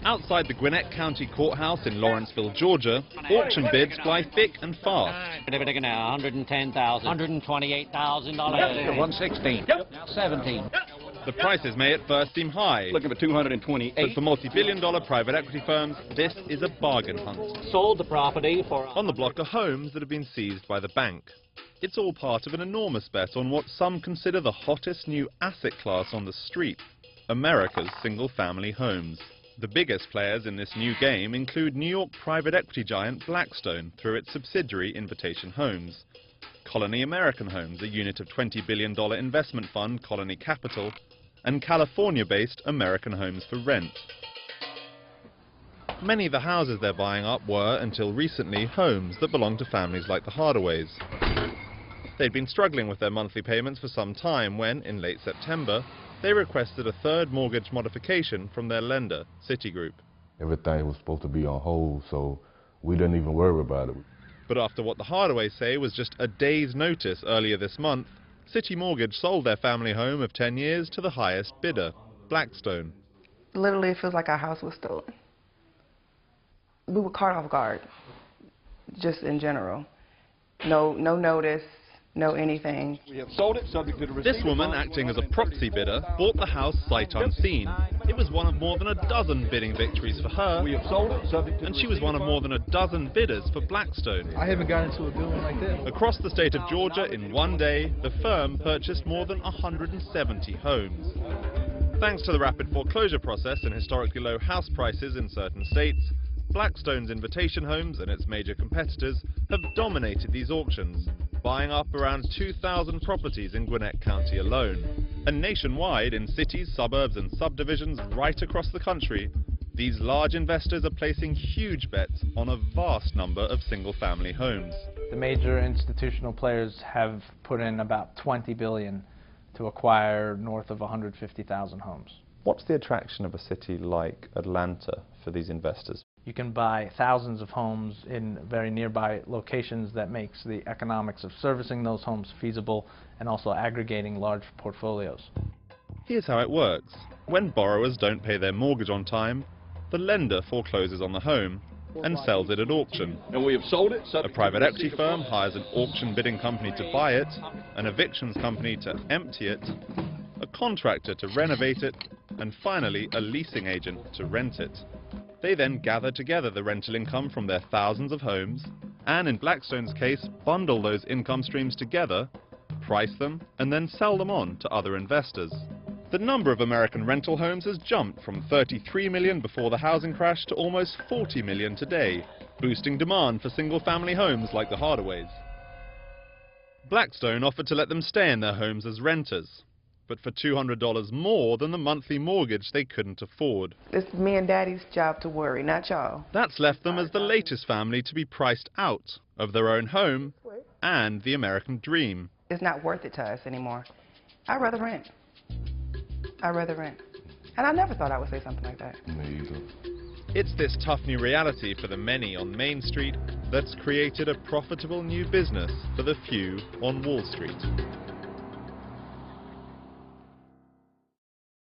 Outside the Gwinnett County Courthouse in Lawrenceville, Georgia, auction bids fly thick and fast. $110,000, $128,000. $116. Yep. Now 17. The prices may at first seem high, Looking for 228. but for multi-billion-dollar private equity firms, this is a bargain hunt. Sold the property for... On the block are homes that have been seized by the bank. It's all part of an enormous bet on what some consider the hottest new asset class on the street, America's single-family homes. The biggest players in this new game include New York private equity giant Blackstone through its subsidiary Invitation Homes, Colony American Homes, a unit of $20 billion investment fund Colony Capital, and California-based American Homes for Rent. Many of the houses they're buying up were, until recently, homes that belonged to families like the Hardaways. They'd been struggling with their monthly payments for some time when, in late September, they requested a third mortgage modification from their lender, Citigroup. Everything was supposed to be on hold, so we didn't even worry about it. But after what the Hardaways say was just a day's notice earlier this month, Citi Mortgage sold their family home of 10 years to the highest bidder, Blackstone. Literally, it feels like our house was stolen. We were caught off guard, just in general. No notice. No anything. We have sold it, subject to the receipt. This woman, acting as a proxy bidder, bought the house sight unseen. It was one of more than a dozen bidding victories for her, We have sold it, subject to and she was one of more than a dozen bidders for Blackstone. I haven't got into a building like this. Across the state of Georgia, in one day, the firm purchased more than 170 homes. Thanks to the rapid foreclosure process and historically low house prices in certain states, Blackstone's Invitation Homes and its major competitors have dominated these auctions, buying up around 2,000 properties in Gwinnett County alone. And nationwide, in cities, suburbs and subdivisions right across the country, these large investors are placing huge bets on a vast number of single-family homes. The major institutional players have put in about $20 billion to acquire north of 150,000 homes. What's the attraction of a city like Atlanta for these investors? You can buy thousands of homes in very nearby locations that makes the economics of servicing those homes feasible and also aggregating large portfolios. Here's how it works. When borrowers don't pay their mortgage on time, the lender forecloses on the home and sells it at auction. And we have sold it, A subject private to the equity receipt. firm hires an auction bidding company to buy it, an evictions company to empty it, a contractor to renovate it, and finally a leasing agent to rent it. They then gather together the rental income from their thousands of homes, and in Blackstone's case, bundle those income streams together, price them, and then sell them on to other investors. The number of American rental homes has jumped from 33 million before the housing crash to almost 40 million today, boosting demand for single-family homes like the Hardaways. Blackstone offered to let them stay in their homes as renters, but for $200 more than the monthly mortgage they couldn't afford. It's me and Daddy's job to worry, not y'all. That's left them as the latest family to be priced out of their own home and the American dream. It's not worth it to us anymore. I'd rather rent. I'd rather rent. And I never thought I would say something like that. Me either. It's this tough new reality for the many on Main Street that's created a profitable new business for the few on Wall Street.